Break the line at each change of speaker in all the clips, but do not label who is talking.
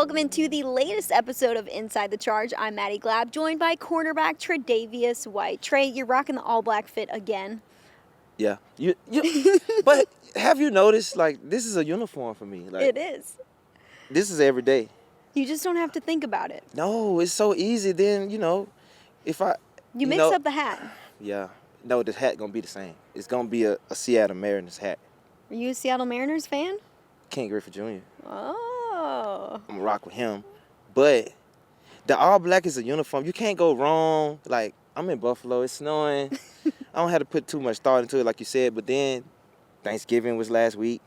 Welcome into the latest episode of Inside the Charge. I'm Maddy Glab, joined by cornerback Tre'Davious White. Trey, you're rocking the all-black fit again.
Yeah. But have you noticed, like, this is a uniform for me. Like,
It is.
This is every day.
You just don't have to think about it.
No, it's so easy. Then, if I...
You mix up the hat.
Yeah. No, the hat going to be the same. It's going to be a Seattle Mariners hat.
Are you a Seattle Mariners fan?
Ken Griffey Jr.
Oh.
I'm going to rock with him. But the all-black is a uniform. You can't go wrong. Like, I'm in Buffalo. It's snowing. I don't have to put too much thought into it, like you said. But then Thanksgiving was last week.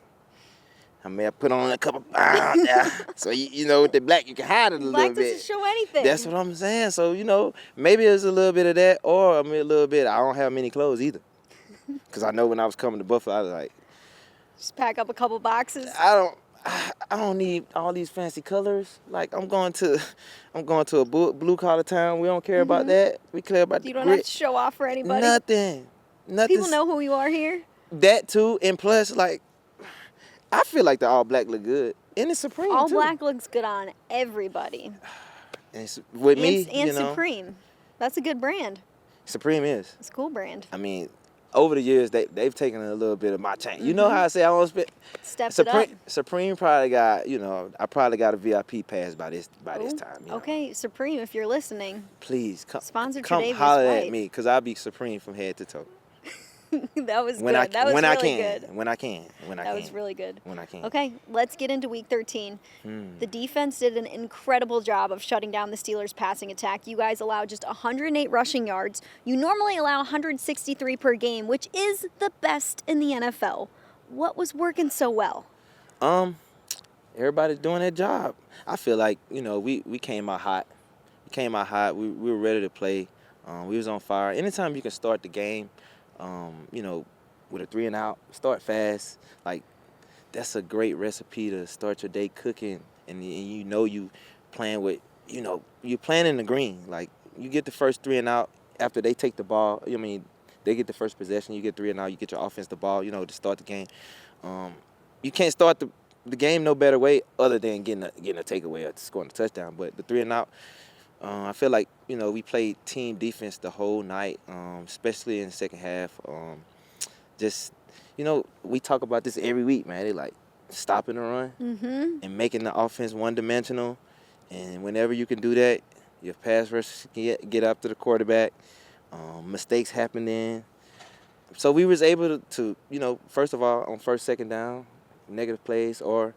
I may have put on a couple pounds there. So, with the black, you can hide it a little bit.
Black doesn't show anything.
That's what I'm saying. So, maybe it's a little bit of that, or a little bit, I don't have many clothes either. Because I know when I was coming to Buffalo, I was like...
Just pack up a couple boxes.
I don't need all these fancy colors. Like, I'm going to a blue-collar town. We don't care about that. We care about the
You don't have to show off for anybody.
Nothing.
People know who you are here.
That, too. And plus, like... I feel like the all-black look good. And it's Supreme, too.
All-black looks good on everybody.
And with me,
and Supreme. That's a good brand.
Supreme is.
It's a cool brand.
I mean, over the years, they've taken a little bit of my chain. You know how I say I want to spend...
Stepped it up.
Supreme probably got, I probably got a VIP pass by this time.
Okay, Supreme, if you're listening.
Please, come
Tre'Davious
holler
White.
at me, because I'll be Supreme from head to toe.
That was good. That was really good.
When I can.
That was really good.
When I can.
Okay, let's get into Week 13. The defense did an incredible job of shutting down the Steelers' passing attack. You guys allowed just 108 rushing yards. You normally allow 163 per game, which is the best in the NFL. What was working so well?
Everybody's doing their job. I feel like, we came out hot. We were ready to play. We was on fire. Anytime you can start the game, with a 3-and-out, start fast. Like, that's a great recipe to start your day cooking. And you playing with, you're playing in the green. Like, you get the first 3-and-out after they take the ball. They get the first possession. You get 3-and-out. You get your offense the ball, to start the game. You can't start the game no better way other than getting a takeaway or scoring a touchdown. But the 3-and-out, I feel like, we played team defense the whole night, especially in the second half. We talk about this every week, man. They like stopping the run and making the offense one-dimensional. And whenever you can do that, your pass rush can get up to the quarterback. Mistakes happen then. So we was able to, first of all, on first, second down, negative plays or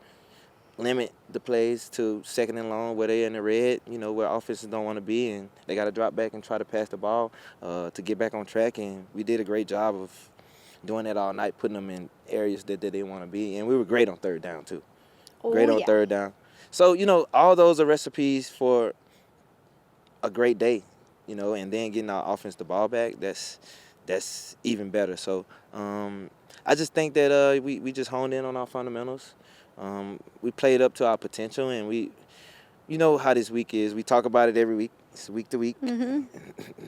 limit the plays to second and long where they're in the red, where offenses don't want to be, and they got to drop back and try to pass the ball to get back on track. And we did a great job of doing that all night, putting them in areas that they didn't want to be. And we were great on third down, too. Third down. So, all those are recipes for a great day, and then getting our offense the ball back, that's even better. So I just think that we just honed in on our fundamentals. We played up to our potential, and you know how this week is. We talk about it every week. It's week to week.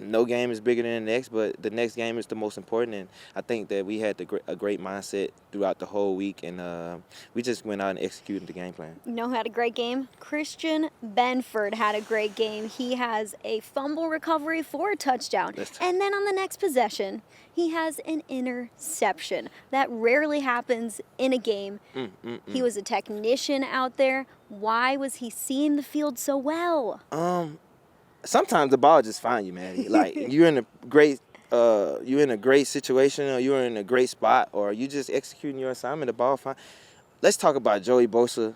No game is bigger than the next, but the next game is the most important. And I think that we had a great mindset throughout the whole week, and we just went out and executed the game plan.
You know who had a great game? Christian Benford had a great game. He has a fumble recovery for a touchdown. And then on the next possession, he has an interception. That rarely happens in a game. He was a technician out there. Why was he seeing the field so well?
Sometimes the ball just finds you, man. Like, you're in a great situation, or you're in a great spot, or you just executing your assignment, the ball finds. Let's talk about Joey Bosa.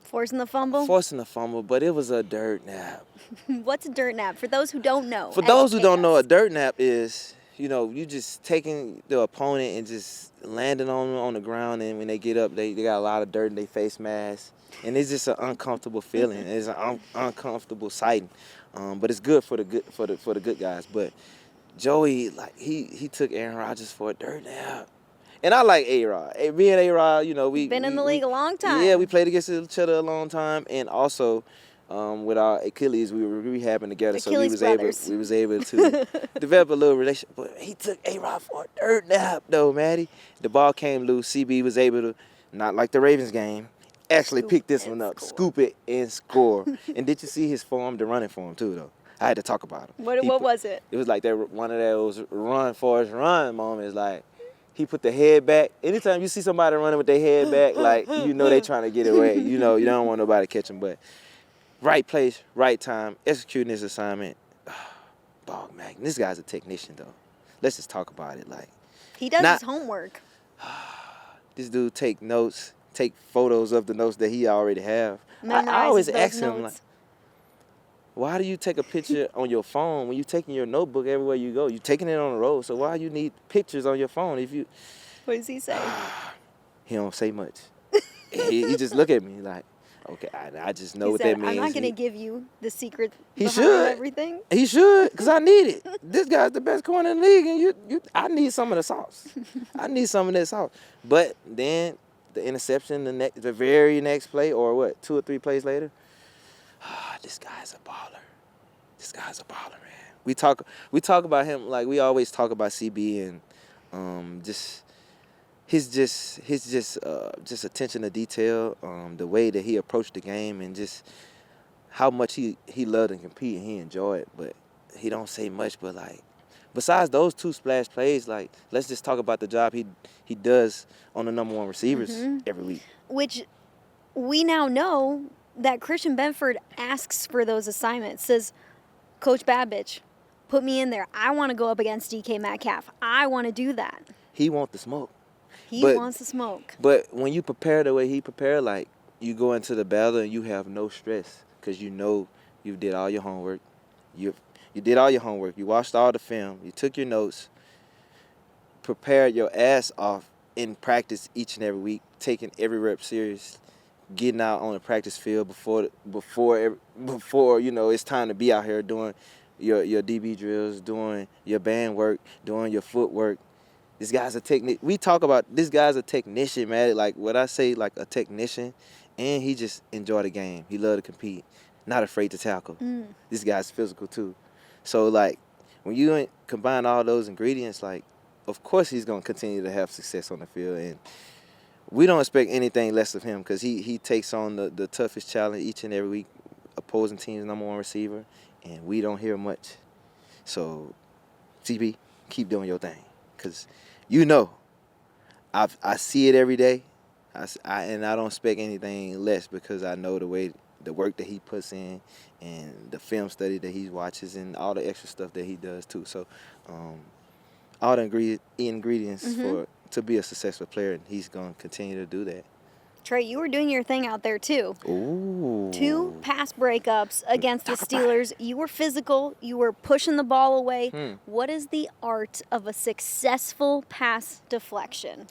Forcing the fumble,
but it was a dirt nap.
What's a dirt nap? For those who don't know.
For those who don't know, a dirt nap is, you just taking the opponent and just landing on them on the ground, and when they get up, they got a lot of dirt in their face mask. And it's just an uncomfortable feeling. It's an uncomfortable sighting, but it's good for the good guys. But Joey, like he took Aaron Rodgers for a dirt nap, and I like A-Rod. Me and A-Rod, we
been in the league a long time.
Yeah, we played against each other a long time, and also with our Achilles, we were rehabbing together, so we was able to develop a little relationship. But he took A-Rod for a dirt nap, though, Maddie. The ball came loose. CB was able to, not like the Ravens game, actually
Scoop
pick this
and
one up,
score.
scoop it, and score. And did you see his form, the running form, too, though? I had to talk about him.
What was it?
It was like one of those run Forrest run moments. Like, he put the head back. Anytime you see somebody running with their head back, like, you know they trying to get away. You know, you don't want nobody catching. But right place, right time, executing his assignment. Bog Magnet. This guy's a technician, though. Let's just talk about it. Like,
He does his homework.
This dude take notes, take photos of the notes that he already have. I
Memorizes
always
those
ask him, like,
notes.
why do you take a picture on your phone when you're taking your notebook everywhere you go? You're taking it on the road, so why you need pictures on your phone if you...
What does he say?
He don't say much. he just look at me like, okay, I just know
He
what
said,
that means.
I'm not going to give you the secret
He
behind
should.
everything.
He should, because I need it. This guy's the best corner in the league, and I need some of the sauce. I need some of that sauce. But then the interception, the very next play, or what, 2 or 3 plays later, this guy's a baller. This guy's a baller, man. We talk about him like we always talk about CB and just attention to detail, the way that he approached the game, and just how much he loved to compete and he enjoyed it. But he don't say much. But like, besides those 2 splash plays, like, let's just talk about the job he does on the number 1 receivers every week.
Which we now know that Christian Benford asks for those assignments. Says, Coach Babich, put me in there. I want to go up against DK Metcalf. I want to do that.
He wants the smoke.
He wants the smoke.
But when you prepare the way he prepared, like, you go into the battle and you have no stress because you know you did all your homework. You did all your homework. You watched all the film. You took your notes, prepared your ass off in practice each and every week, taking every rep serious, getting out on the practice field before you know it's time to be out here doing your DB drills, doing your band work, doing your footwork. This guy's a technician. We talk about this guy's a technician, man. Like what I say, like a technician, and he just enjoy the game. He love to compete, not afraid to tackle. This guy's physical too. So like when you combine all those ingredients, like of course he's gonna continue to have success on the field, and we don't expect anything less of him because he takes on the toughest challenge each and every week, opposing team's number 1 receiver, and we don't hear much. So, CB, keep doing your thing because you know I see it every day, and I don't expect anything less because I know the work that he puts in and the film study that he watches and all the extra stuff that he does too. So, all the ingredients to be a successful player, and he's going to continue to do that.
Trey, you were doing your thing out there too.
Ooh.
2 pass breakups against the Steelers. You were physical. You were pushing the ball away. What is the art of a successful pass deflection?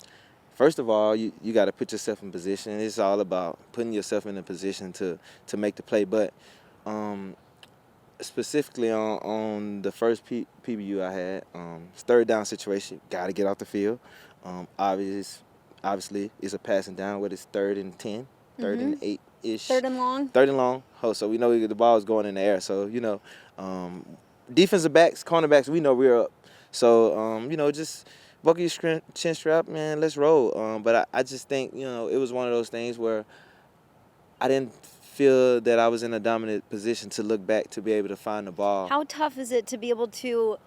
First of all, you got to put yourself in position. It's all about putting yourself in a position to make the play. But specifically on the first PBU I had, it's 3rd down situation. Got to get off the field. Obviously, it's a passing down, whether it's 3rd and 10, 3rd and 8-ish.
3rd and long?
3rd and long. Oh, so we know the ball is going in the air. So, you know, defensive backs, cornerbacks, we know we're up. So, you know, just buckle your chin strap, man, let's roll. But I just think, you know, it was one of those things where I didn't feel that I was in a dominant position to look back to be able to find the ball.
How tough is it to be able to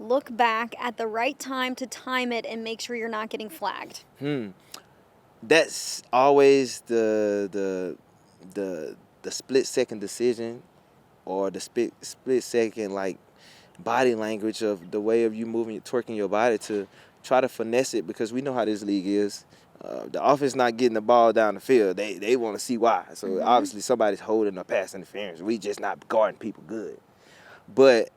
look back at the right time to time it and make sure you're not getting flagged?
That's always the split-second decision or the split-second, like, body language of the way of you moving, twerking your body to try to finesse it because we know how this league is. The offense not getting the ball down the field. They want to see why. So, obviously, somebody's holding a pass interference. We just not guarding people good. But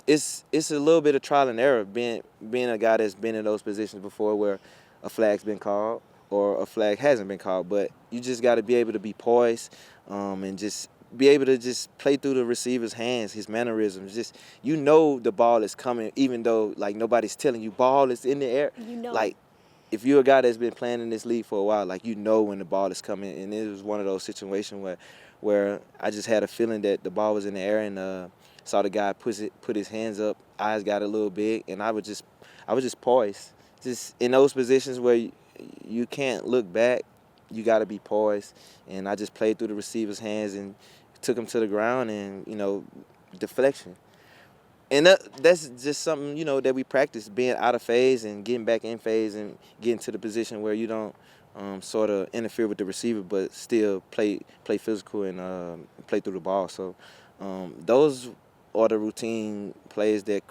it's a little bit of trial and error being a guy that's been in those positions before where a flag's been called or a flag hasn't been called. But you just got to be able to be poised and just be able to just play through the receiver's hands, his mannerisms. Just, you know the ball is coming even though, like, nobody's telling you ball is in the air.
You know.
Like, if you're a guy that's been playing in this league for a while, like, you know when the ball is coming. And it was one of those situations where I just had a feeling that the ball was in the air and saw the guy put his hands up, eyes got a little big, and I was just poised. Just in those positions where you can't look back you got to be poised. And I just played through the receiver's hands and took him to the ground and, deflection. And that's just something, that we practice, being out of phase and getting back in phase and getting to the position where you don't sort of interfere with the receiver but still play physical and play through the ball. So those are the routine plays that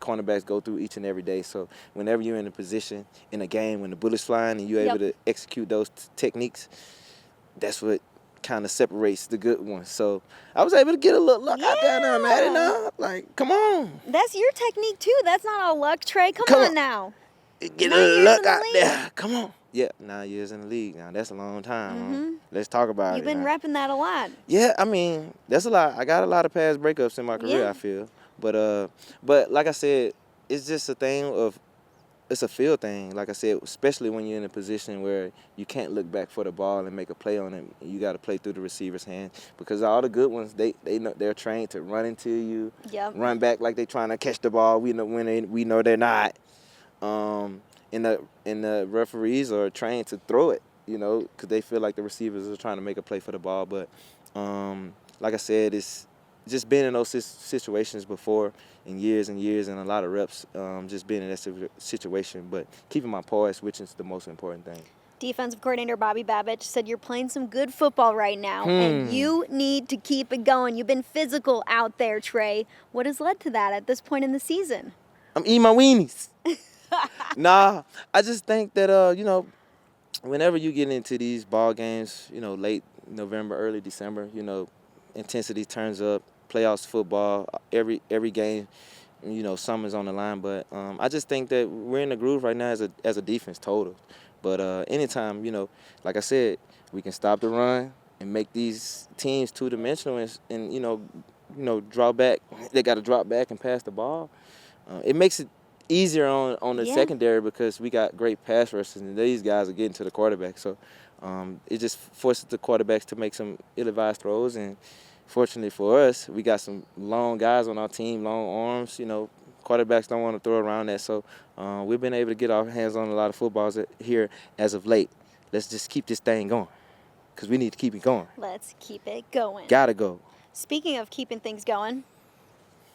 cornerbacks go through each and every day. So whenever you're in a position in a game when the bullet's flying and you're able to execute those techniques, that's what kind of separates the good ones. So I was able to get a little luck out there now, Maddy. No, like, come on.
That's your technique too. That's not all luck, Trey. Come on now.
Get a little luck out there. Come on. Yeah, 9 years in the league now. That's a long time. Let's talk about
You've
it.
You've been repping that a lot.
Yeah, I mean, that's a lot. I got a lot of pass breakups in my career, I feel. But like I said, it's just a thing of, it's a feel thing. Like I said, especially when you're in a position where you can't look back for the ball and make a play on it. You got to play through the receiver's hand, because all the good ones, they know, they're trained to run into you, run back like they're trying to catch the ball. We know they're not. And the referees are trained to throw it, because they feel like the receivers are trying to make a play for the ball. But like I said, it's just been in those situations before in years and years and a lot of reps, just being in that situation. But keeping my poise, which is the most important thing.
Defensive coordinator Bobby Babich said you're playing some good football right now, and you need to keep it going. You've been physical out there, Trey. What has led to that at this point in the season?
I'm eating my weenies. Nah, I just think that, whenever you get into these ball games, late November, early December, intensity turns up. Playoffs football, every game, something's on the line. But I just think that we're in the groove right now as a defense total. But anytime, like I said, we can stop the run and make these teams two-dimensional and draw back. They got to drop back and pass the ball. It makes it easier on the secondary, because we got great pass rushers and these guys are getting to the quarterback. So it just forces the quarterbacks to make some ill-advised throws. And fortunately for us, we got some long guys on our team, long arms. Quarterbacks don't want to throw around that. So we've been able to get our hands on a lot of footballs here as of late. Let's just keep this thing going, because we need to keep it going.
Let's keep it going.
Gotta go.
Speaking of keeping things going,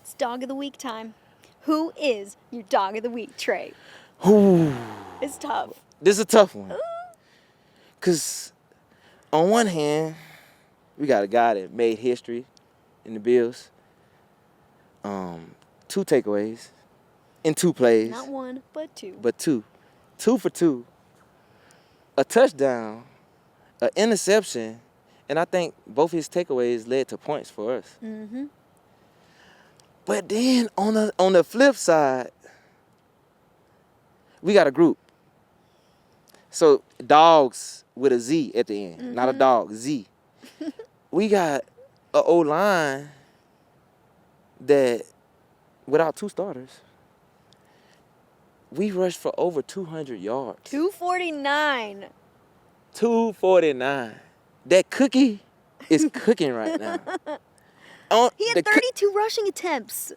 it's Dog of the Week time. Who is your Dog of the Week, Trey?
Ooh.
It's tough.
This is a tough one. Because on one hand, we got a guy that made history in the Bills. 2 takeaways in 2 plays.
Not 1, but 2.
But 2. 2 for 2. A touchdown, an interception, and I think both his takeaways led to points for us. But then on the flip side, we got a group. So dogs with a Z at the end, not a dog, Z. We got an O-line that, without 2 starters, we rushed for over 200 yards.
249.
249. That cookie is cooking right now.
He had 32 rushing attempts.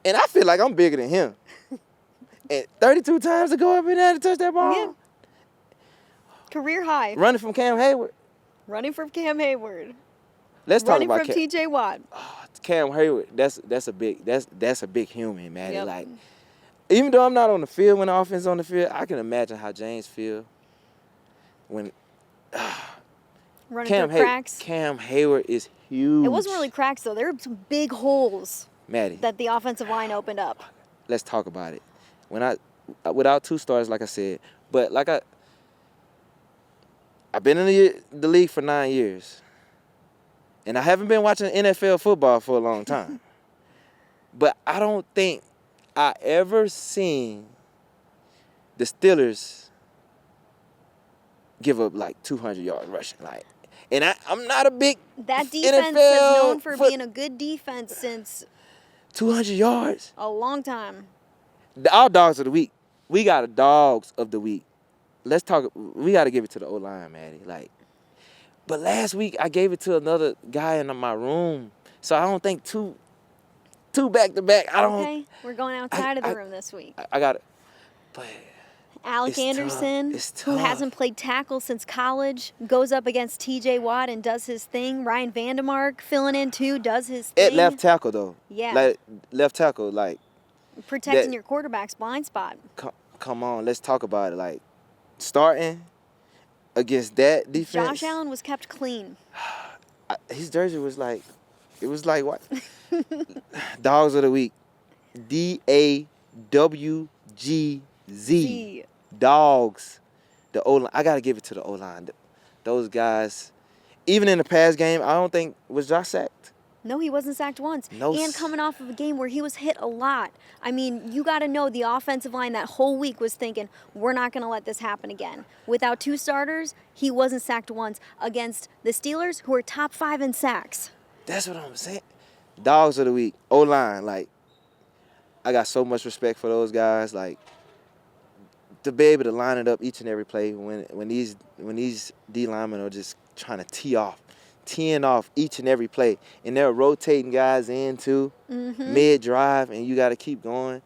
And I feel like I'm bigger than him. And 32 times to go up in there to touch that ball.
Yeah. Career high.
Running from Cam Hayward.
Running from Cam Hayward.
Let's talk about
Running from T.J. Watt.
Cam Hayward. That's a big human, man. Yep. Like, even though I'm not on the field when the offense is on the field, I can imagine how James feel when
running through cracks.
Cam Hayward is huge.
It wasn't really cracks though. There were some big holes.
Maddy,
that the offensive line opened up.
Let's talk about it. Without 2 stars, like I said, but I've been in the league for 9 years, and I haven't been watching NFL football for a long time. But I don't think I ever seen the Steelers give up like 200 yards rushing. And I'm not a big
that defense
NFL
is known for being a good defense since
200 yards.
A long time.
Our dogs of the week. We got a dogs of the week. Let's talk. We got to give it to the O-line, Maddy. But last week I gave it to another guy in my room. So I don't think two back to back. I don't.
Okay, we're going outside of the room this week.
I got it. But
Alec Anderson,
It's
who
tough.
hasn't played tackle since college, goes up against TJ Watt and does his thing. Ryan Van Demark filling in too, does his thing.
At left tackle, though.
Yeah.
Like, left tackle, like.
Protecting your quarterback's blind spot.
Come on, let's talk about it. Like, starting against that defense.
Josh Allen was kept clean.
His jersey was like, it was like what? Dogs of the week. DAWGZ. Dogs. The O-line. I got to give it to the O-line. Those guys, even in the pass game, I don't think, was Josh sacked?
No, he wasn't sacked once.
No.
And coming off of a game where he was hit a lot. I mean, you got to know the offensive line that whole week was thinking, we're not going to let this happen again. Without 2 starters, he wasn't sacked once against the Steelers, who are top 5 in sacks.
That's what I'm saying. Dogs of the week. O-line. Like, I got so much respect for those guys. Like, to be able to line it up each and every play when these D linemen are just trying to teeing off each and every play, and they're rotating guys in too, mid-drive, and you got to keep going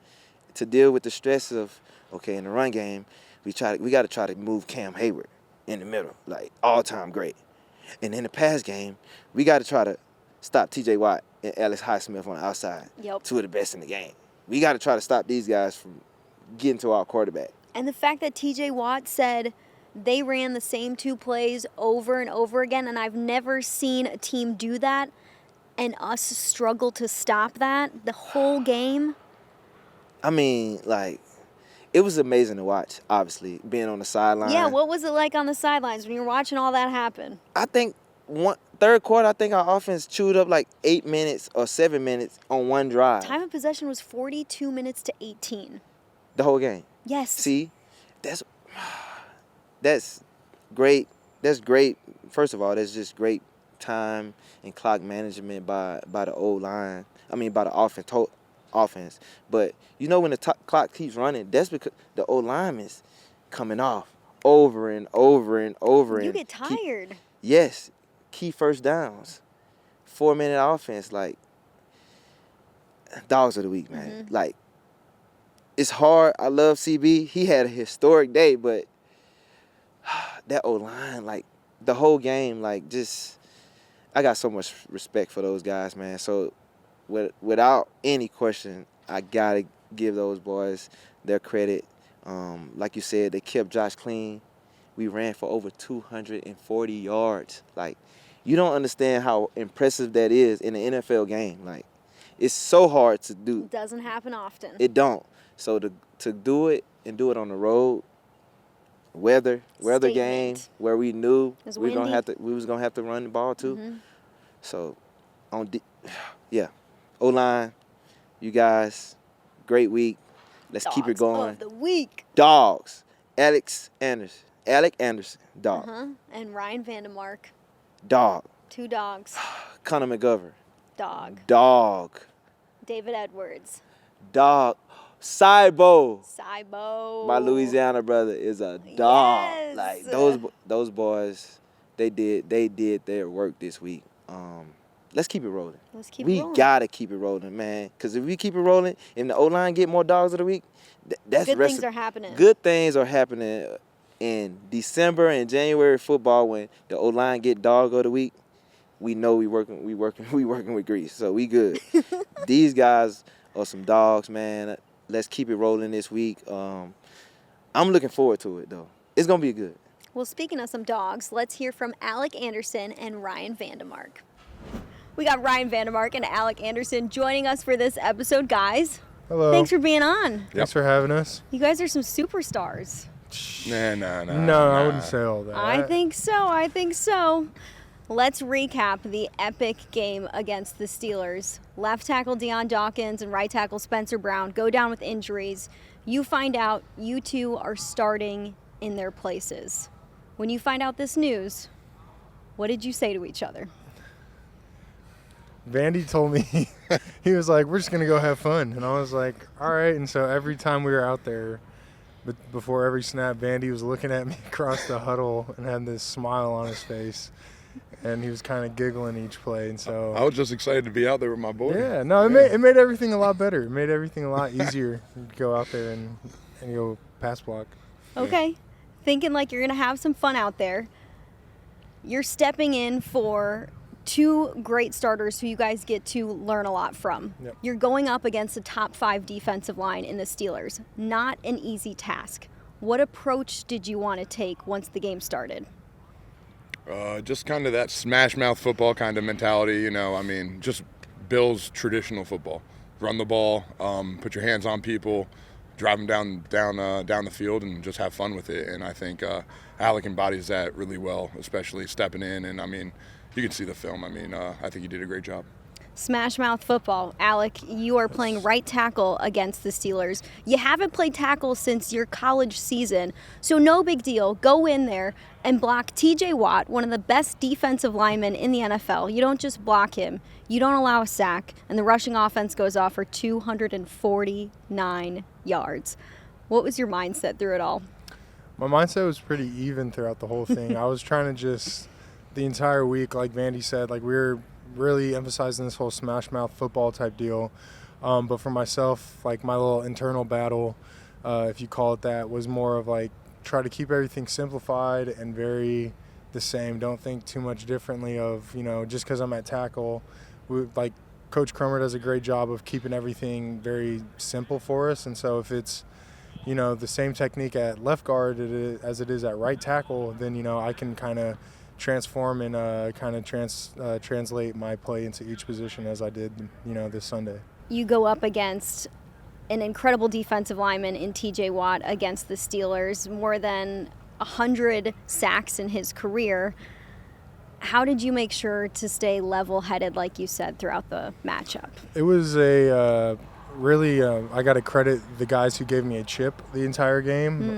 to deal with the stress of, okay, in the run game, we got to try to move Cam Hayward in the middle, like all-time great. And in the pass game, we got to try to stop T.J. Watt and Alex Highsmith on the outside, 2 of the best in the game. We got to try to stop these guys from getting to our quarterback.
And the fact that T.J. Watt said they ran the same 2 plays over and over again, and I've never seen a team do that and us struggle to stop that the whole game.
I mean, like, it was amazing to watch, obviously, being on the sideline.
Yeah, what was it like on the sidelines when you were watching all that happen?
I think third quarter, I think our offense chewed up like 8 minutes or 7 minutes on one drive.
Time of possession was 42 minutes to 18.
The whole game.
Yes.
See, that's great. That's great. First of all, that's just great time and clock management by the O-line. I mean, by the offense. But you know when the clock keeps running, that's because the O-lineman's coming off over and over and over.
You get tired.
Yes. Key first downs. 4-minute offense. Like, dogs of the week, man. Like, it's hard. I love CB. He had a historic day, but that O-line, like, the whole game, like, just, I got so much respect for those guys, man. So, without any question, I got to give those boys their credit. Like you said, they kept Josh clean. We ran for over 240 yards. Like, you don't understand how impressive that is in an NFL game. Like, it's so hard to do.
It doesn't happen often.
It don't. So to do it and do it on the road, weather game where we knew we was gonna have to run the ball too. So O-line, you guys, great week. Let's keep it going.
Dogs of the week.
Dogs. Alec Anderson, dog.
And Ryan Van Demark.
Dog.
2 dogs.
Connor McGovern.
Dog.
Dog.
David Edwards.
Dog. Cybo.
Cybo.
My Louisiana brother is a dog.
Yes.
Like those boys, they did their work this week. Let's keep it rolling. We gotta keep it rolling, man. Because if we keep it rolling, and the O-line get more dogs of the week, that's
good things are happening.
Good things are happening in December and January football when the O-line get dog of the week. We know we working with grease, so we good. These guys are some dogs, man. Let's keep it rolling this week. I'm looking forward to it, though. It's going to be good.
Well, speaking of some dogs, let's hear from Alec Anderson and Ryan Van Demark. We got Ryan Van Demark and Alec Anderson joining us for this episode, guys.
Hello.
Thanks for being on.
Thanks for having us.
You guys are some superstars.
No, I wouldn't say all that.
I think so. Let's recap the epic game against the Steelers. Left tackle Deion Dawkins and right tackle Spencer Brown go down with injuries. You find out you two are starting in their places. When you find out this news, what did you say to each other?
Vandy told me, he was like, we're just going to go have fun. And I was like, all right. And so every time we were out there, before every snap, Vandy was looking at me across the huddle and had this smile on his face. And he was kind of giggling each play. And so
I was just excited to be out there with my boy.
Yeah, no, it made everything a lot better. It made everything a lot easier to go out there and go pass block.
Okay. Thinking like you're going to have some fun out there. You're stepping in for two great starters who you guys get to learn a lot from.
Yep.
You're going up against the top 5 defensive line in the Steelers. Not an easy task. What approach did you want to take once the game started?
Just kind of that smash mouth football kind of mentality, just Bills traditional football. Run the ball, put your hands on people, drive them down the field, and just have fun with it. And I think Alec embodies that really well, especially stepping in. And you can see the film. I think he did a great job.
Smash mouth football. Alec, you are playing right tackle against the Steelers. You haven't played tackle since your college season, so no big deal. Go in there and block TJ Watt, one of the best defensive linemen in the NFL. You don't just block him. You don't allow a sack, and the rushing offense goes off for 249 yards. What was your mindset through it all?
My mindset was pretty even throughout the whole thing. I was trying to the entire week, like Vandy said, we were really emphasizing this whole smash mouth football type deal. But for myself, my little internal battle, if you call it that, was more of try to keep everything simplified and very the same. Don't think too much differently of, just because I'm at tackle. Coach Cromer does a great job of keeping everything very simple for us. And so if it's, the same technique at left guard as it is at right tackle, then, I can kind of transform and translate my play into each position as I did, this Sunday.
You go up against an incredible defensive lineman in TJ Watt against the Steelers, more than 100 sacks in his career. How did you make sure to stay level-headed, like you said, throughout the matchup?
It was really, I got to credit the guys who gave me a chip the entire game.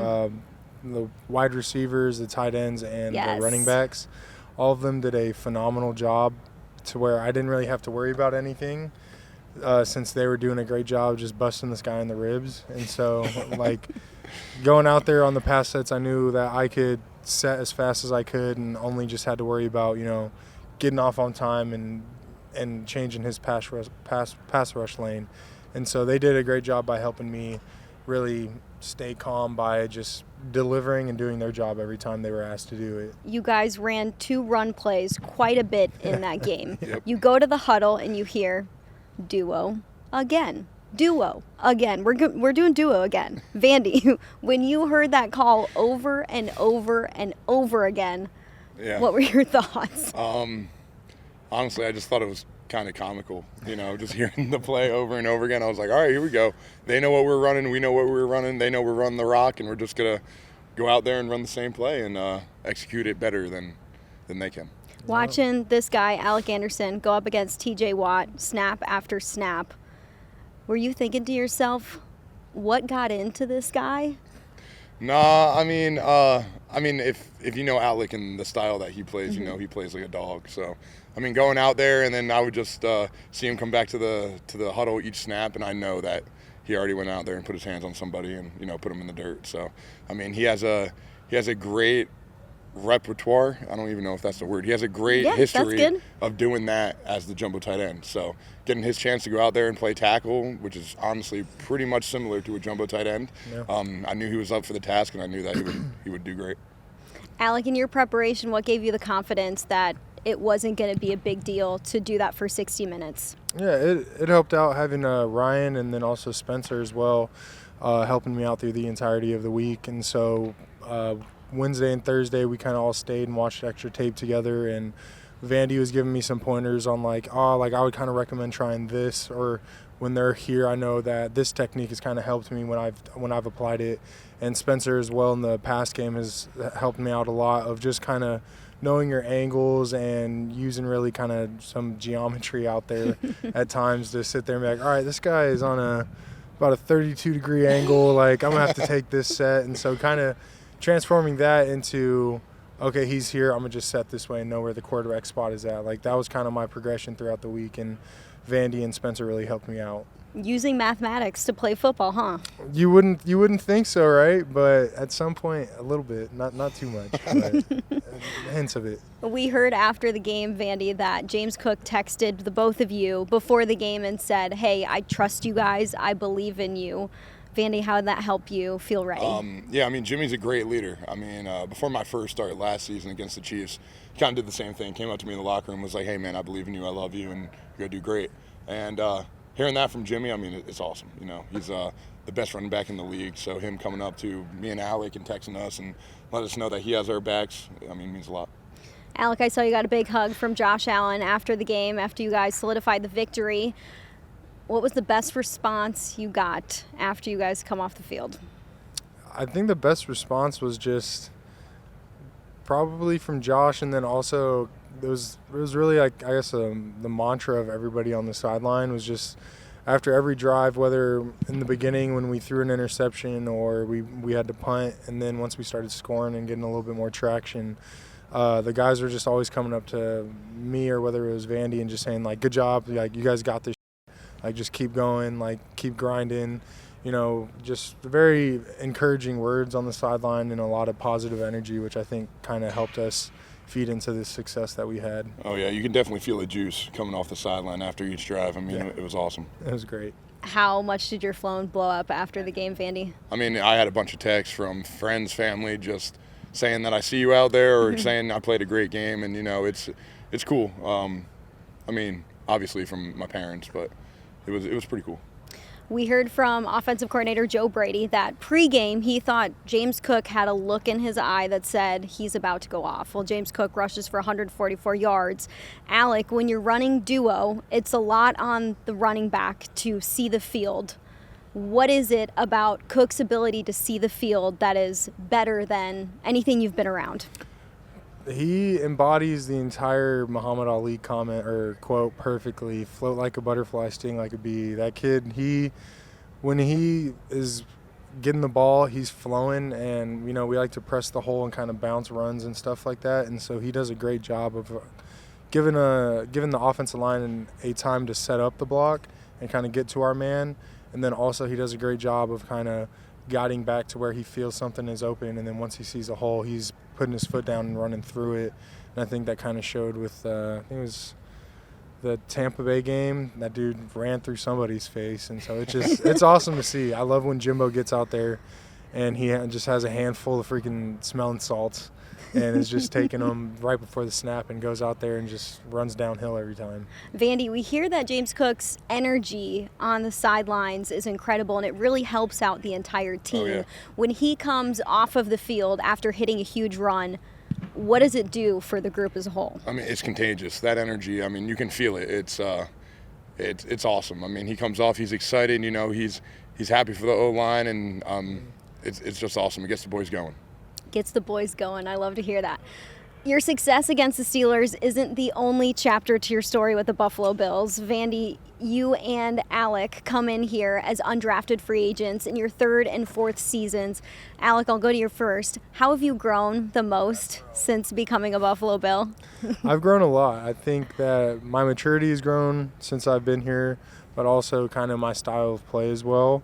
The wide receivers, the tight ends, and the running backs. All of them did a phenomenal job to where I didn't really have to worry about anything since they were doing a great job just busting this guy in the ribs. And so, going out there on the pass sets, I knew that I could set as fast as I could and only just had to worry about, getting off on time and changing his pass rush lane. And so they did a great job by helping me really stay calm by just delivering and doing their job every time they were asked to do it.
You guys ran 2 run plays quite a bit in that game.
Yep.
You go to the huddle and you hear duo again. Duo again. We're doing duo again. Vandy, when you heard that call over and over and over again, what were your thoughts?
Honestly, I just thought it was kind of comical, just hearing the play over and over again. I was like, all right, here we go. They know what we're running. We know what we're running. They know we're running the rock, and we're just going to go out there and run the same play and execute it better than they can.
Watching this guy, Alec Anderson, go up against TJ Watt, snap after snap, were you thinking to yourself, what got into this guy?
Nah, if you know Alec and the style that he plays, he plays like a dog. So, going out there and then I would just see him come back to the huddle each snap, and I know that he already went out there and put his hands on somebody and put him in the dirt. So, he has a great repertoire. I don't even know if that's the word. He has a great history of doing that as the jumbo tight end. So getting his chance to go out there and play tackle, which is honestly pretty much similar to a jumbo tight end. Yeah. I knew he was up for the task, and I knew that he would do great.
Alec, in your preparation, what gave you the confidence that it wasn't going to be a big deal to do that for 60 minutes?
Yeah, it helped out having Ryan and then also Spencer as well, helping me out through the entirety of the week. And so Wednesday and Thursday, we kind of all stayed and watched extra tape together, and Vandy was giving me some pointers on I would kind of recommend trying this, or when they're here, I know that this technique has kind of helped me when I've applied it. And Spencer as well in the pass game has helped me out a lot of just kind of knowing your angles and using really kind of some geometry out there at times to sit there and be like, all right, this guy is on about a 32-degree angle. I'm going to have to take this set. And so kind of transforming that into, okay, he's here, I'm going to just set this way and know where the quarterback spot is at. That was kind of my progression throughout the week, and Vandy and Spencer really helped me out.
Using mathematics to play football, huh?
You wouldn't think so, right? But at some point, a little bit, not too much, but hints of it.
We heard after the game, Vandy, that James Cook texted the both of you before the game and said, hey, I trust you guys, I believe in you. Vandy, how did that help you feel ready?
Yeah, I mean, Jimmy's a great leader. I mean, before my first start last season against the Chiefs, he kind of did the same thing. Came up to me in the locker room, was like, hey, man, I believe in you. I love you, and you're going to do great. And hearing that from Jimmy, I mean, it's awesome. You know, he's the best running back in the league. So him coming up to me and Alec and texting us and let us know that he has our backs, I mean, means a lot.
Alec, I saw you got a big hug from Josh Allen after the game, after you guys solidified the victory. What was the best response you got after you guys come off the field?
I think the best response was just probably from Josh, and then also it was really, like, I guess the mantra of everybody on the sideline was just after every drive, whether in the beginning when we threw an interception or we had to punt, and then once we started scoring and getting a little bit more traction, the guys were just always coming up to me or whether it was Vandy and just saying, like, good job, like, you guys got this. Like, just keep going, like, keep grinding, you know, just very encouraging words on the sideline and a lot of positive energy, which I think kind of helped us feed into the success that we had.
Oh, yeah, you can definitely feel the juice coming off the sideline after each drive. I mean, yeah. It was awesome.
It was great.
How much did your phone blow up after the game, Vandy?
I mean, I had a bunch of texts from friends, family, just saying that I see you out there or saying I played a great game, and, you know, it's cool. I mean, obviously from my parents, but it was pretty cool.
We heard from offensive coordinator Joe Brady that pregame he thought James Cook had a look in his eye that said he's about to go off. Well, James Cook rushes for 144 yards. Alec, when you're running duo, it's a lot on the running back to see the field. What is it about Cook's ability to see the field that is better than anything you've been around?
He embodies the entire Muhammad Ali comment or quote perfectly. Float like a butterfly, sting like a bee. That kid, when he is getting the ball, he's flowing, and, you know, we like to press the hole and kind of bounce runs and stuff like that. And so he does a great job of giving the offensive line a time to set up the block and kind of get to our man. And then also he does a great job of kind of guiding back to where he feels something is open, and then once he sees a hole, he's putting his foot down and running through it. And I think that kind of showed with I think it was the Tampa Bay game. That dude ran through somebody's face, and so it's awesome to see. I love when Jimbo gets out there and he just has a handful of freaking smelling salts and is just taking them right before the snap and goes out there and just runs downhill every time.
Vandy, we hear that James Cook's energy on the sidelines is incredible, and it really helps out the entire team.
Oh, yeah.
When he comes off of the field after hitting a huge run, what does it do for the group as a whole?
I mean, it's contagious. That energy, I mean, you can feel it. It's awesome. I mean, he comes off, he's excited, you know, he's happy for the O-line, and it's just awesome. It gets the boys going.
Gets the boys going. I love to hear that. Your success against the Steelers isn't the only chapter to your story with the Buffalo Bills. Vandy, you and Alec come in here as undrafted free agents in your third and fourth seasons. Alec, I'll go to you first. How have you grown the most since becoming a Buffalo Bill?
I've grown a lot. I think that my maturity has grown since I've been here, but also kind of my style of play as well.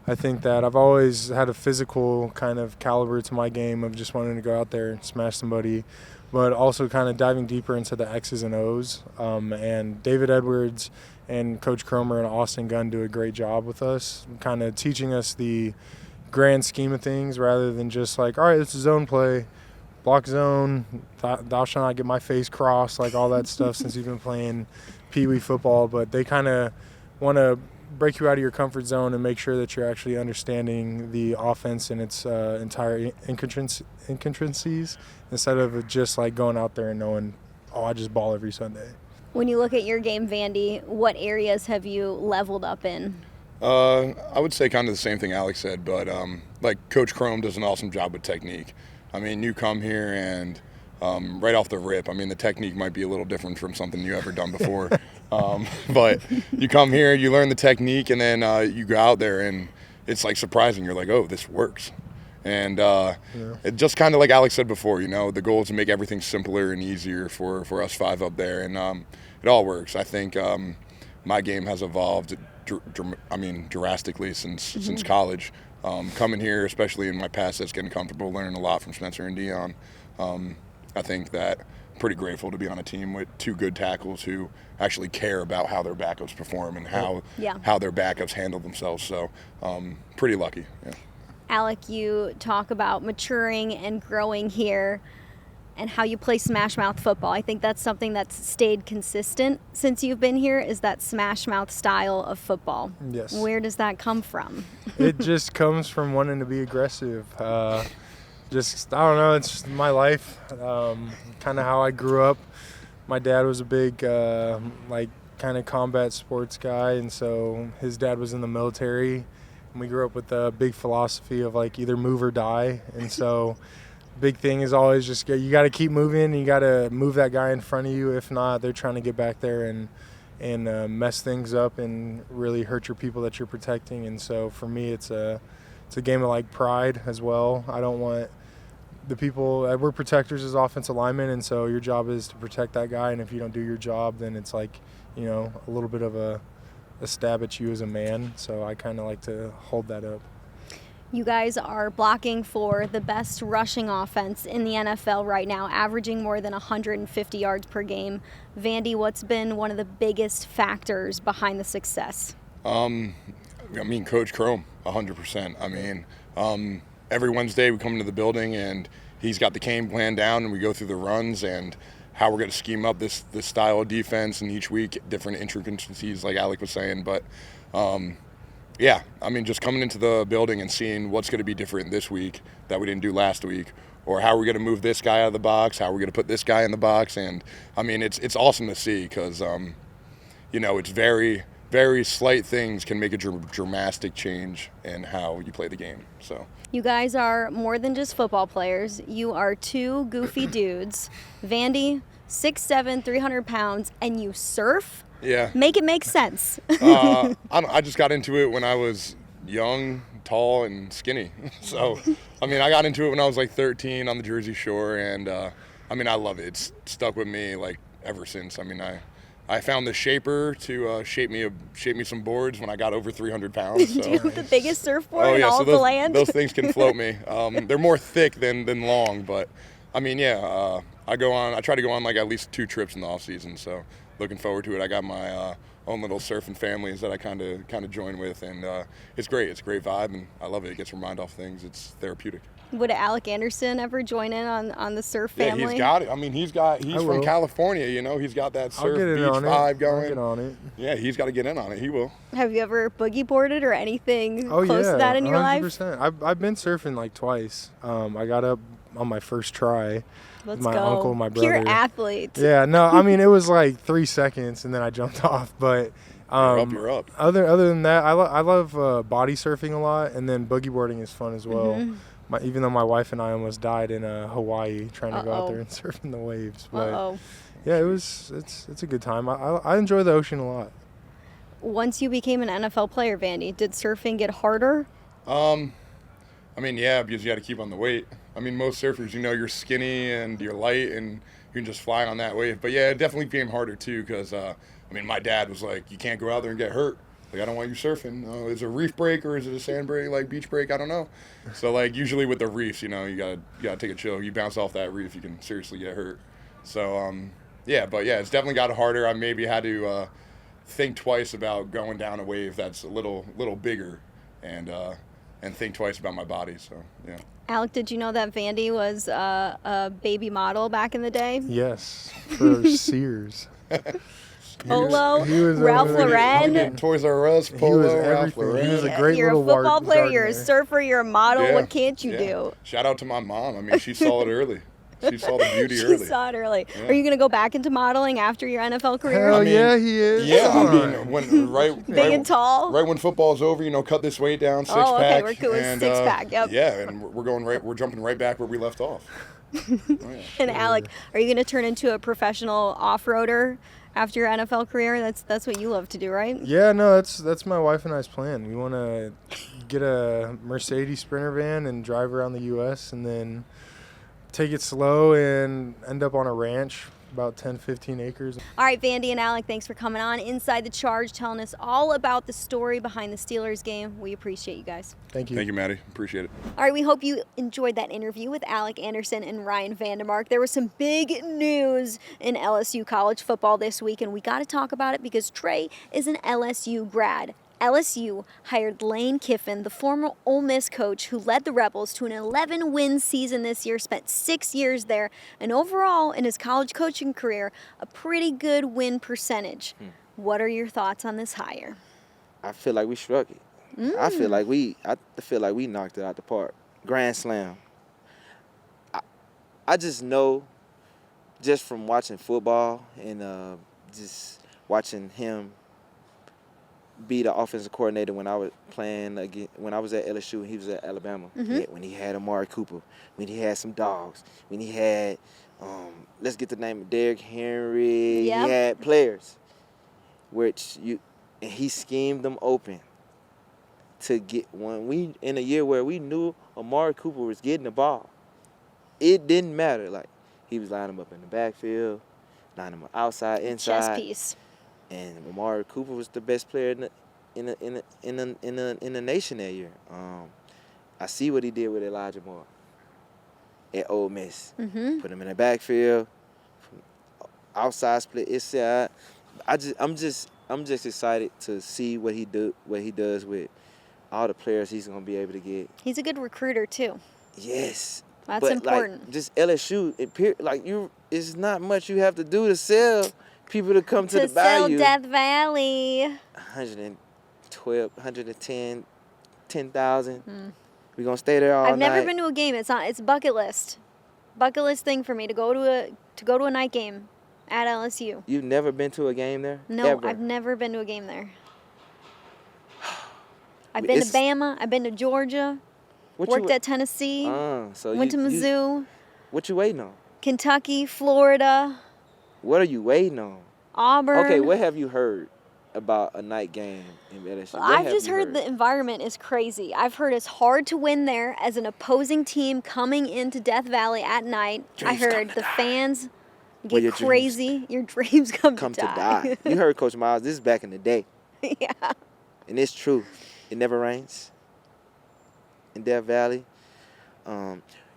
I think that I've always had a physical kind of caliber to my game of just wanting to go out there and smash somebody, but also kind of diving deeper into the X's and O's. And David Edwards and Coach Cromer and Austin Gunn do a great job with us, kind of teaching us the grand scheme of things rather than just like, all right, it's a zone play, block zone, thou shalt not get my face crossed, like all that stuff since you've been playing Pee Wee football. But they kind of want to break you out of your comfort zone and make sure that you're actually understanding the offense and its entire inconsistencies instead of just like going out there and knowing, oh, I just ball every Sunday.
When you look at your game, Vandy, what areas have you leveled up in?
I would say kind of the same thing Alex said, but like Coach Chrome does an awesome job with technique. I mean, you come here and right off the rip, I mean, the technique might be a little different from something you've ever done before. But you come here, you learn the technique, and then you go out there, and it's like surprising. You're like, oh, this works. And it just kind of like Alex said before, you know, the goal is to make everything simpler and easier for us five up there, and it all works. I think my game has evolved, drastically since college. Coming here, especially in my past, that's getting comfortable, learning a lot from Spencer and Dion. I think that pretty grateful to be on a team with 2 good tackles who actually care about how their backups perform and how their backups handle themselves. So pretty lucky. Yeah.
Alec, you talk about maturing and growing here and how you play smash mouth football. I think that's something that's stayed consistent since you've been here, is that smash mouth style of football.
Yes.
Where does that come from?
It just comes from wanting to be aggressive. Just, I don't know, it's just my life, kind of how I grew up. My dad was a big, kind of combat sports guy, and so his dad was in the military. And we grew up with a big philosophy of, like, either move or die. And so big thing is always just you got to keep moving, and you got to move that guy in front of you. If not, they're trying to get back there and mess things up and really hurt your people that you're protecting. And so for me, it's a game of, like, pride as well. I don't want the people, we're protectors as offensive linemen, and so your job is to protect that guy, and if you don't do your job, then it's like, a little bit of a stab at you as a man. So I kind of like to hold that up.
You guys are blocking for the best rushing offense in the NFL right now, averaging more than 150 yards per game. Vandy, what's been one of the biggest factors behind the success?
Coach Chrome, 100%. Every Wednesday we come into the building and he's got the game plan down, and we go through the runs and how we're going to scheme up this style of defense, and each week different intricacies, like Alec was saying. But just coming into the building and seeing what's going to be different this week that we didn't do last week, or how we're going to move this guy out of the box, how we're going to put this guy in the box. And it's awesome to see, because it's very, very slight things can make a dramatic change in how you play the game. So
you guys are more than just football players. You are 2 goofy dudes. Vandy, 6'7", 300 pounds, and you surf?
Yeah.
Make it make sense.
I just got into it when I was young, tall, and skinny. So, I got into it when I was like 13 on the Jersey Shore, and I love it. It's stuck with me like ever since. I found the shaper to shape me some boards when I got over 300 pounds. So.
Dude, the biggest surfboard in all of the land.
Those things can float me. They're more thick than long, but I try to go on like at least 2 trips in the off season. So looking forward to it. I got my own little surfing families that I kind of join with, and it's great. It's a great vibe, and I love it. It gets your mind off things. It's therapeutic.
Would Alec Anderson ever join in on the surf family?
Yeah, he's got it. He's from California, He's got that surf beach vibe going.
I'll get on it.
Yeah, he's got to get in on it. He will.
Have you ever boogie boarded or anything close to that in your
100%.
life?
I've been surfing like twice. I got up on my first try.
Let's
my
go.
uncle, my brother.
Pure athlete.
Yeah, no, it was like 3 seconds, and then I jumped off. But
you're up.
Other than that, I love body surfing a lot, and then boogie boarding is fun as well.
Mm-hmm.
Even though my wife and I almost died in Hawaii trying to go out there and surf in the waves. But yeah, it's a good time. I enjoy the ocean a lot.
Once you became an NFL player, Vandy, did surfing get harder?
Yeah, because you got to keep on the weight. Most surfers, you're skinny and you're light and you can just fly on that wave. But yeah, it definitely became harder too, because my dad was like, you can't go out there and get hurt. Like, I don't want you surfing. Is it a reef break or is it a sand break, like beach break? I don't know. So like usually with the reefs, you gotta take a chill. You bounce off that reef, you can seriously get hurt. So it's definitely got harder. I maybe had to think twice about going down a wave that's a little bigger, and think twice about my body. So yeah.
Alec, did you know that Vandy was a baby model back in the day?
Yes, for Sears.
Polo, Ralph Lauren.
Toys R Us, Polo, Ralph Lauren.
He was a great
you're
little
a football player,
gardener.
you're a surfer, you're a model.
Yeah.
What can't you do?
Shout out to my mom. She saw it early. She saw the beauty early.
She saw it early. Yeah. Are you going to go back into modeling after your NFL career?
Hell yeah, he is.
Yeah,
big and tall.
Right when football's over, cut this weight down, six
pack.
pack.
We're cool with 6-pack. Yep.
Yeah, and we're jumping right back where we left off.
And Alec, are you going to turn into a professional off-roader after your NFL career? That's what you love to do, right?
Yeah, no, that's my wife and I's plan. We want to get a Mercedes Sprinter van and drive around the U.S. and then take it slow and end up on a ranch about 10, 15 acres.
All right, Vandy and Alec, thanks for coming on Inside the Charge, telling us all about the story behind the Steelers game. We appreciate you guys.
Thank you.
Thank you, Maddie. Appreciate it.
All right, we hope you enjoyed that interview with Alec Anderson and Ryan Van Demark. There was some big news in LSU college football this week, and we got to talk about it because Trey is an LSU grad. LSU hired Lane Kiffin, the former Ole Miss coach who led the Rebels to an 11-win season this year, spent 6 years there, and overall in his college coaching career, a pretty good win percentage. What are your thoughts on this hire?
I feel like we struck it. I feel like we knocked it out the park. Grand slam. I just know, just from watching football and just watching him be the offensive coordinator when I was playing again, when I was at LSU and he was at Alabama. When he had Amari Cooper, when he had some dogs, when he had let's get the name of Derrick Henry.
Yep.
He had players, and he schemed them open to get one. In a year where we knew Amari Cooper was getting the ball, it didn't matter. Like he was lining them up in the backfield, lining them up outside, inside.
Chess piece.
And Amari Cooper was the best player in the nation that year. I see what he did with Elijah Moore at Ole Miss. Put him in the backfield, outside split inside. I'm just excited to see what he does with all the players he's gonna be able to get.
He's a good recruiter too.
Yes.
That's important.
Like, just LSU, it's not much you have to do to sell people to come to the
sell
Bayou.
Death Valley.
112, 110, 10,000. We're going to stay there all night.
I've never been to a game. It's bucket list. Bucket list thing for me to go to a night game at LSU.
You've never been to a game there?
No,
Ever?
I've never been to a game there. I've been to Bama. I've been to Georgia. Worked at Tennessee. Went to Mizzou.
What you waiting on?
Kentucky, Florida.
What are you waiting on?
Auburn.
Okay, what have you heard about a night game in LSU?
I've just heard the environment is crazy. I've heard it's hard to win there as an opposing team coming into Death Valley at night. I heard the fans get crazy. Your dreams come to die.
You heard Coach Miles. This is back in the day.
Yeah.
And it's true. It never rains in Death Valley.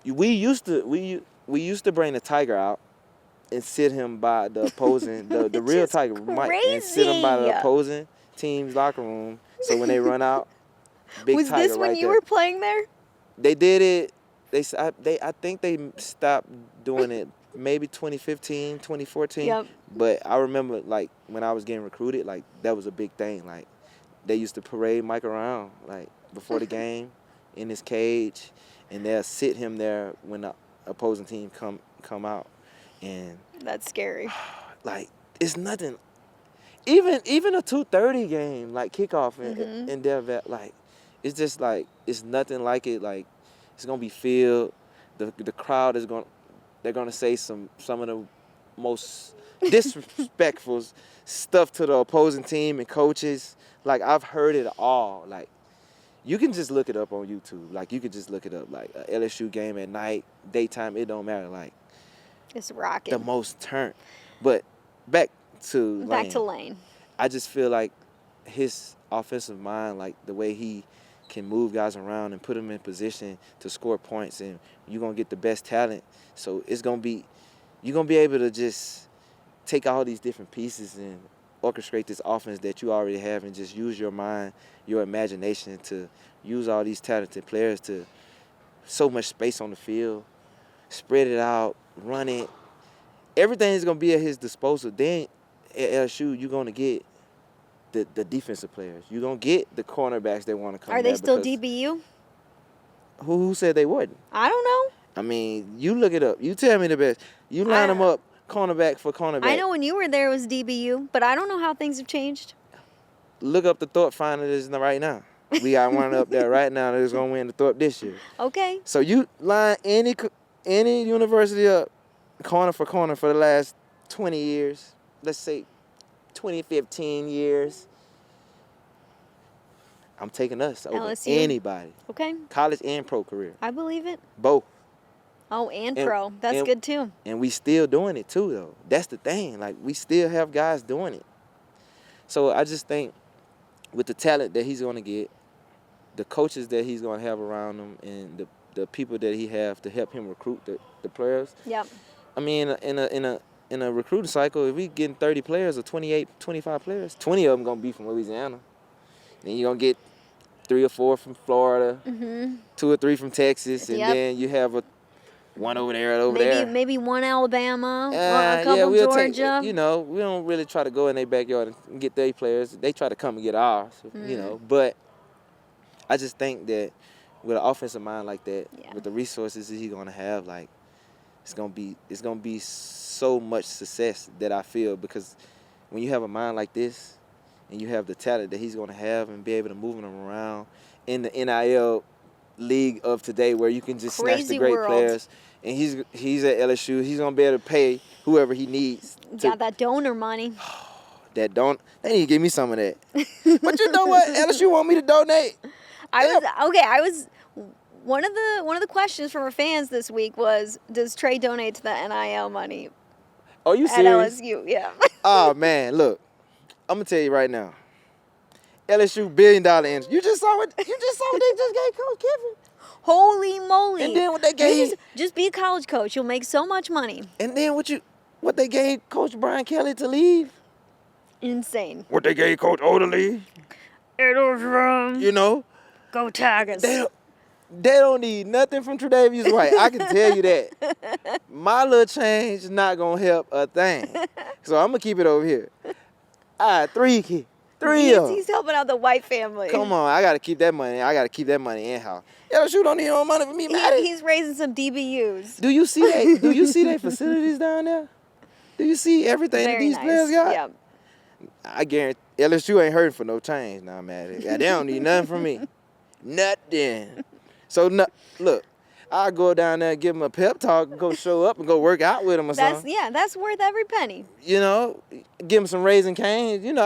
We used to bring the tiger out and sit him by the opposing, the real tiger, Mike, and sit him by the opposing team's locker room. So when they run out, big
was
tiger
this when
right
you
there.
were playing there?
They did it. I think they stopped doing it maybe 2015, 2014.
Yep.
But I remember, like, when I was getting recruited, like, that was a big thing. Like, they used to parade Mike around, like, before the game in his cage, and they'll sit him there when the opposing team come out. And
that's scary.
Like, it's nothing. Even a 2:30 game, like kickoff in Death Valley, like, it's just like it's nothing like it. Like, it's gonna be filled. The crowd is they're gonna say some of the most disrespectful stuff to the opposing team and coaches. Like, I've heard it all. Like, you can just look it up on YouTube. Like, you could just look it up. Like, a LSU game at night, daytime, it don't matter. Like,
it's rocking.
the most turn. But back to
Lane.
I just feel like his offensive mind, like the way he can move guys around and put them in position to score points, and you're going to get the best talent. So you're going to be able to just take all these different pieces and orchestrate this offense that you already have and just use your mind, your imagination to use all these talented players to so much space on the field, spread it out, run it. Everything is going to be at his disposal. Then at LSU, you're going to get the defensive players. You're going to get the cornerbacks that want to come.
Are they still DBU?
Who said they wouldn't?
I don't know.
I mean, you look it up. You tell me the best. You line them up cornerback for cornerback.
I know when you were there it was DBU, but I don't know how things have changed.
Look up the Thorpe finalists right now. We got one up there right now that's going to win the Thorpe this year.
Okay.
So you line any university up corner for the last 20 years, let's say 20-15 years, I'm taking us over
LSU.
anybody.
Okay.
College and pro career.
I believe it.
Both.
Oh, and
And-
pro. That's
and-
good too.
And we still doing it too, though. That's the thing. Like, we still have guys doing it. So I just think with the talent that he's going to get, the coaches that he's going to have around him, and the people that he have to help him recruit the players.
Yep.
I mean, in a recruiting cycle, if we getting 30 players or 28, 25 players, 20 of them going to be from Louisiana. Then you're going to get 3 or 4 from Florida, 2 or 3 from Texas, and
Yep.
then you have one over there.
Maybe one Alabama, a
Yeah,
couple
we'll
Georgia.
take, we don't really try to go in their backyard and get their players. They try to come and get ours, But I just think that with an offensive mind like that, with the resources that he's gonna have, like, it's gonna be so much success that I feel, because when you have a mind like this and you have the talent that he's gonna have and be able to move them around in the NIL league of today, where you can just snatch
Crazy
the great
world.
players, and he's at LSU, he's gonna be able to pay whoever he needs.
Got that donor money.
They need to give me some of that. But you know what? LSU want me to donate.
One of the questions from our fans this week was, does Trey donate to the NIL money
Are you
at
serious?
LSU? Yeah.
Oh man, look, I'm gonna tell you right now. LSU $1 billion interest. You just saw what they just gave Coach Kiffin.
Holy moly.
And then what they gave,
Just be a college coach. You'll make so much money.
and then what they gave Coach Brian Kelly to leave.
Insane.
What they gave Coach O to leave.
It was wrong. Go Tigers.
They don't need nothing from Tre'Davious White. I can tell you that. My little change is not gonna help a thing. So I'm gonna keep it over here. All right, 3 of them.
He's helping out the White family.
Come on, I gotta keep that money. I gotta keep that money in house. LSU don't need no money from me, man.
He's raising some DBUs.
Do you see that? Do you see their facilities down there? Do you see everything that
Very
these
nice.
players got?
Yeah.
I guarantee LSU ain't hurting for no change now, man. They don't need nothing from me. Nothing. So look, I'll go down there and give them a pep talk, go show up and go work out with them or something.
That's worth every penny.
Give them some Raisin Canes. When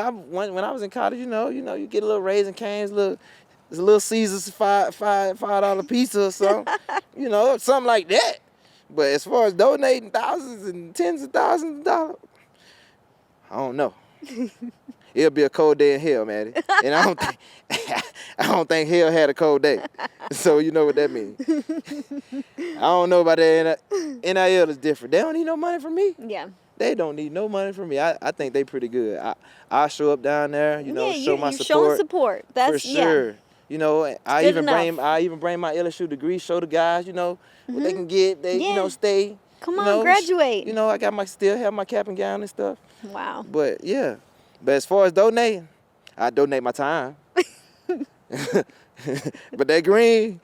I was in college, you get a little Raisin Canes, a little Caesar's $5 pizza or something, something like that. But as far as donating thousands and tens of thousands of dollars, I don't know. It'll be a cold day in hell, Maddy. And I don't think hell had a cold day. So you know what that means. I don't know about that. NIL is different. They don't need no money from me.
Yeah.
They don't need no money from me. I think they pretty good. I'll show up down there, show my
you're
support.
showing support. That's
for sure. I
good
even
enough.
bring my LSU degree, show the guys, what they can get. They stay.
Come on, graduate.
I still have my cap and gown and stuff.
Wow.
But yeah. But as far as donating, I donate my time. But that green,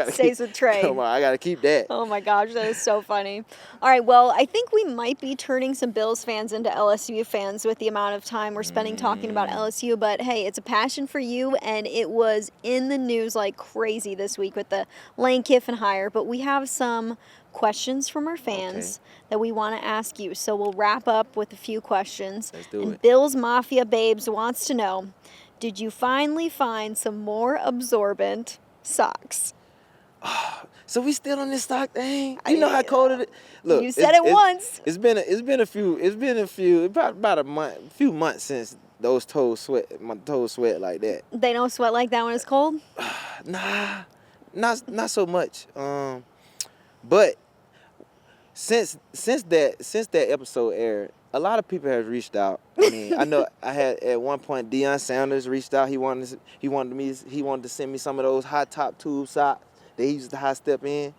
Stays with Trey.
Come on, I gotta keep that.
Oh my gosh, that is so funny. All right, well, I think we might be turning some Bills fans into LSU fans with the amount of time we're spending talking about LSU, but hey, it's a passion for you, and it was in the news like crazy this week with the Lane Kiffin hire, but we have some questions from our fans that we want to ask you, so we'll wrap up with a few questions.
Let's do it.
Bills Mafia Babes wants to know, did you finally find some more absorbent socks?
So we still on this stock thing? You know how cold it is? Look,
you said it once.
It's been a few about a few months since my toes sweat like that.
They don't sweat like that when it's cold?
Nah, not so much. But since that episode aired, a lot of people have reached out. I mean, I know I had at one point Deion Sanders reached out. He wanted to send me some of those high top tube socks that he used to high step in.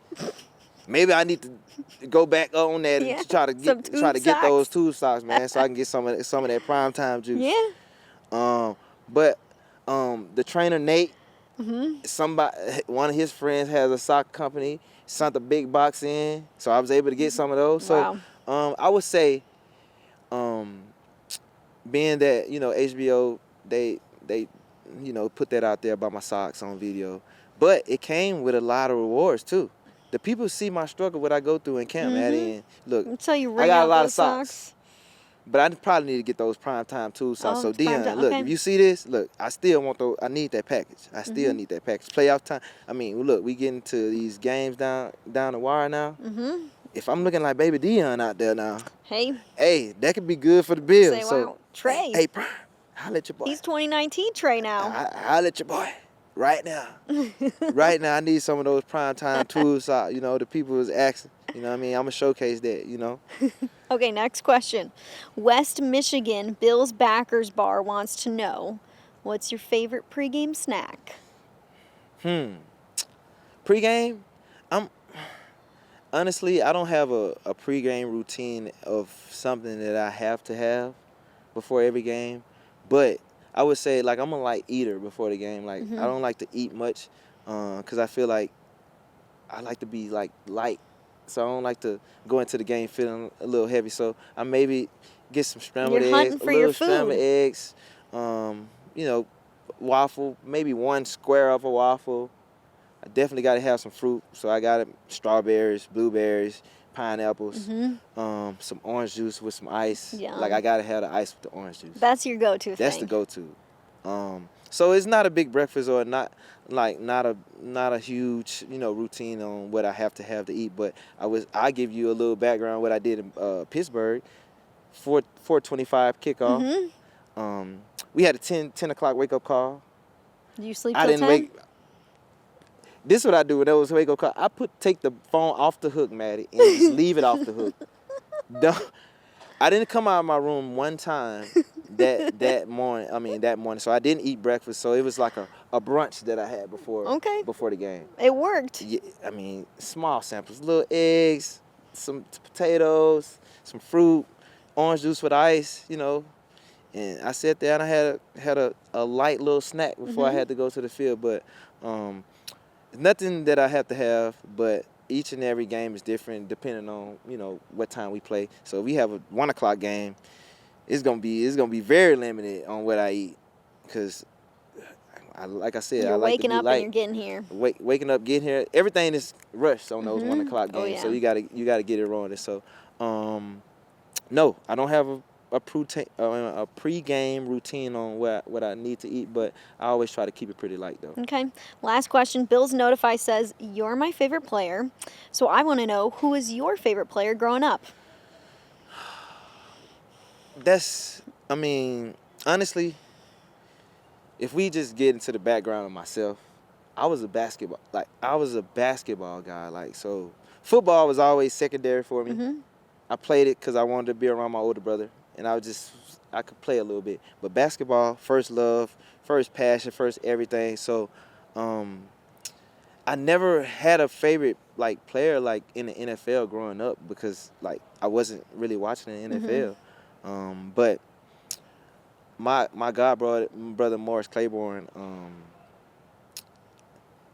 Maybe I need to go back on that and try to get those tube socks, man, so I can get some of that prime time juice.
Yeah.
But the trainer Nate, one of his friends has a sock company, sent a big box in, so I was able to get some of those. So I would say, being that HBO they put that out there about my socks on video, but it came with a lot of rewards too. The people see my struggle, what I go through in camp, Maddy, and look,
Until you
I
ring
got
out
a lot
those
of socks. But I probably need to get those prime time tools out.
Oh,
So
it's prime
Dion,
time,
look,
okay.
if you see this, look, I still want those. I need that package. I still need that package. Playoff time. I mean, look, we getting to these games down the wire now. If I'm looking like baby Dion out there now,
Hey,
that could be good for the Bills.
say,
So
wow, Trey.
hey, Prime, holla at your boy.
He's 2019 Trey now.
Holla at your boy right now. Right now, I need some of those prime time tools out. You know, the people was asking. You know what I mean? I'm going to showcase that, you know.
Okay, next question. West Michigan Bills Backers Bar wants to know, what's your favorite pregame snack?
Pre-game, honestly, I don't have a pregame routine of something that I have to have before every game. But I would say, like, I'm a light eater before the game. Like, I don't like to eat much because I feel like I like to be, like, light. So I don't like to go into the game feeling a little heavy. So I maybe get some scrambled
You're hunting
eggs,
for
a
your
little scrambled
food.
eggs, you know, waffle, maybe one square of a waffle. I definitely got to have some fruit. So I got strawberries, blueberries, pineapples, some orange juice with some ice.
Yum.
Like I got to have the ice with the orange juice.
That's your go-to thing.
That's the go-to. So it's not a big breakfast or not a huge, you know, routine on what I have to eat. But I give you a little background what I did in Pittsburgh. 4:25 kickoff. We had a 10 o'clock wake up call.
Do you sleep
I
till
didn't
10?
wake. This is what I do when there was a wake up call. I take the phone off the hook, Maddie, and just leave it off the hook. I didn't come out of my room one time that morning. So I didn't eat breakfast. So it was like a brunch that I had before the game.
It worked.
Yeah, I mean, small samples, little eggs, some potatoes, some fruit, orange juice with ice, you know. And I sat there and I had a light little snack before I had to go to the field. But nothing that I have to have, but each and every game is different depending on, you know, what time we play. So if we have a 1 o'clock game, it's gonna be very limited on what I eat, because like I said,
You're
I like
waking
to be
up
light.
and you're getting here.
Waking up, getting here, everything is rushed on those 1 o'clock games.
Oh, yeah.
So you gotta get it rolling. So no, I don't have a pre-game routine on what I need to eat, but I always try to keep it pretty light though.
Okay. Last question. Bills Notify says, you're my favorite player. So I want to know, who is your favorite player growing up?
Honestly, if we just get into the background of myself, I was a basketball guy. Like, so football was always secondary for me. I played it because I wanted to be around my older brother, and I could play a little bit. But basketball, first love, first passion, first everything. So I never had a favorite like player like in the NFL growing up, because like I wasn't really watching the NFL. But my god brother Morris Claiborne,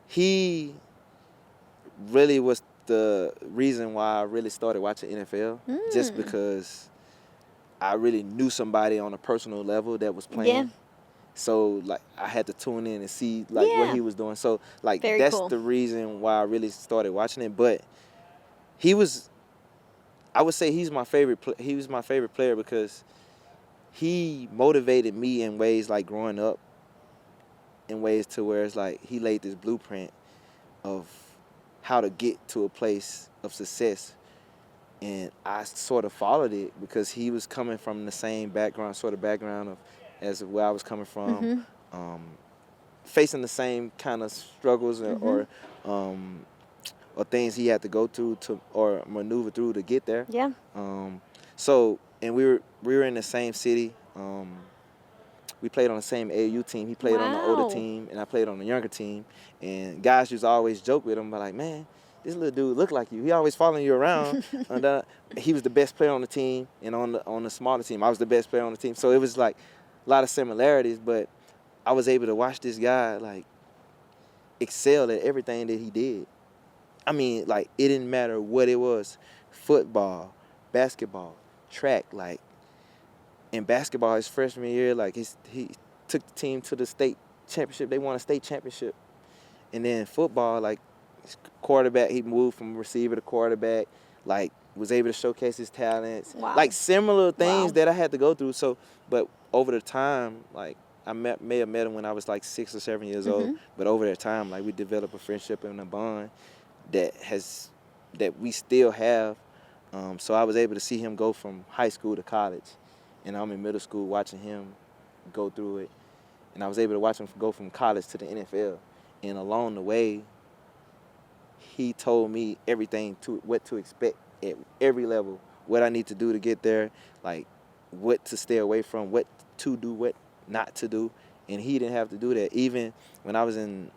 he really was the reason why I really started watching NFL, just because I really knew somebody on a personal level that was playing.
Yeah.
So like I had to tune in and see like what he was doing. So like
Very
that's
cool.
the reason why I really started watching it. But I would say he was my favorite player because he motivated me in ways like growing up, in ways to where it's like he laid this blueprint of how to get to a place of success. And I sort of followed it because he was coming from the same background as where I was coming from, facing the same kind of struggles or things he had to go through or maneuver through to get there.
Yeah.
And we were in the same city. We played on the same AAU team. He played on the older team, and I played on the younger team. And guys used to always joke with him, but like, man, this little dude look like you. He always following you around. And he was the best player on the team, and on the smaller team, I was the best player on the team. So it was like a lot of similarities, but I was able to watch this guy like excel at everything that he did. I mean, like, it didn't matter what it was, football, basketball, track. Like, in basketball, his freshman year, like, he took the team to the state championship. They won a state championship. And then football, like, quarterback, he moved from receiver to quarterback. Like, was able to showcase his talents.
Wow.
Like similar things
Wow.
that I had to go through. So, but over the time, like I may have met him when I was like 6 or 7 years old. But over the time, like we developed a friendship and a bond that we still have. So I was able to see him go from high school to college, and I'm in middle school watching him go through it. And I was able to watch him go from college to the NFL. And along the way, he told me everything what to expect at every level, what I need to do to get there, like what to stay away from, what to do, what not to do. And he didn't have to do that. Even when I was in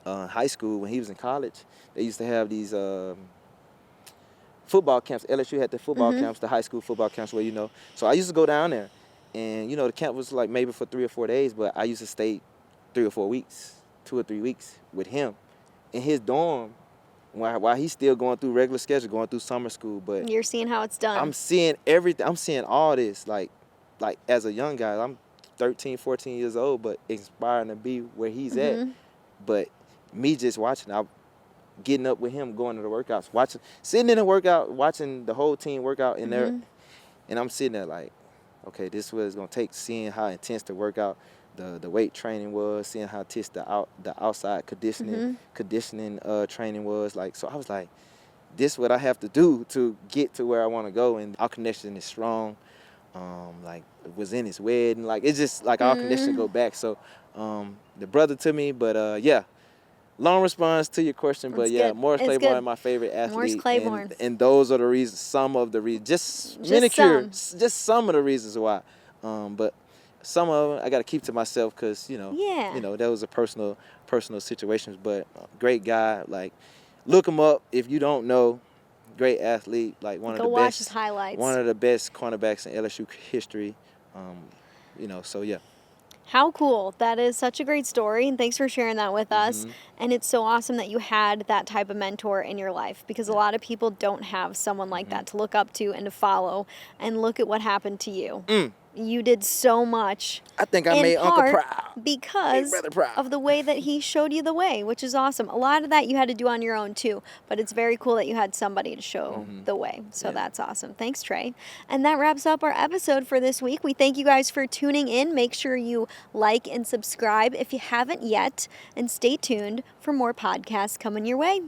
high school, when he was in college, they used to have these football camps. LSU had the football camps, the high school football camps where, So I used to go down there. And, the camp was like maybe for 3 or 4 days, but I used to stay 3 or 4 weeks, 2 or 3 weeks with him in his dorm while he's still going through regular schedule, going through summer school. But
You're seeing how it's done.
I'm seeing everything. I'm seeing all this. Like as a young guy, I'm 13, 14 years old, but inspiring to be where he's at. But me just watching, I'm getting up with him, going to the workouts, sitting in the workout, watching the whole team work out in there. And I'm sitting there like, okay, this is what it's going to take, seeing how intense the workout, the weight training was, seeing how intense the outside conditioning training was. Like, so I was like, this is what I have to do to get to where I want to go. And our connection is strong. Like, it was in his wedding. Like, it's just like our connection go back. So the brother to me, but yeah. Long response to your question, but
That's
yeah,
good.
Morris
It's
Claiborne,
good.
my favorite athlete.
Morris Claiborne.
And those are the reasons, some of the reasons, just some of the reasons why. But some of them I got to keep to myself because, that was a personal situations. But great guy, like, look him up if you don't know. Great athlete, like one of the
watch
best,
his highlights.
one of the best cornerbacks in LSU history. So yeah.
How cool. That is such a great story, and thanks for sharing that with us. And it's so awesome that you had that type of mentor in your life, because a lot of people don't have someone like that to look up to and to follow. And look at what happened to you. You did so much.
I think I made Uncle proud.
Because of the way that he showed you the way, which is awesome. A lot of that you had to do on your own too, but it's very cool that you had somebody to show the way. So that's awesome. Thanks, Trey. And that wraps up our episode for this week. We thank you guys for tuning in. Make sure you like and subscribe if you haven't yet, and stay tuned for more podcasts coming your way.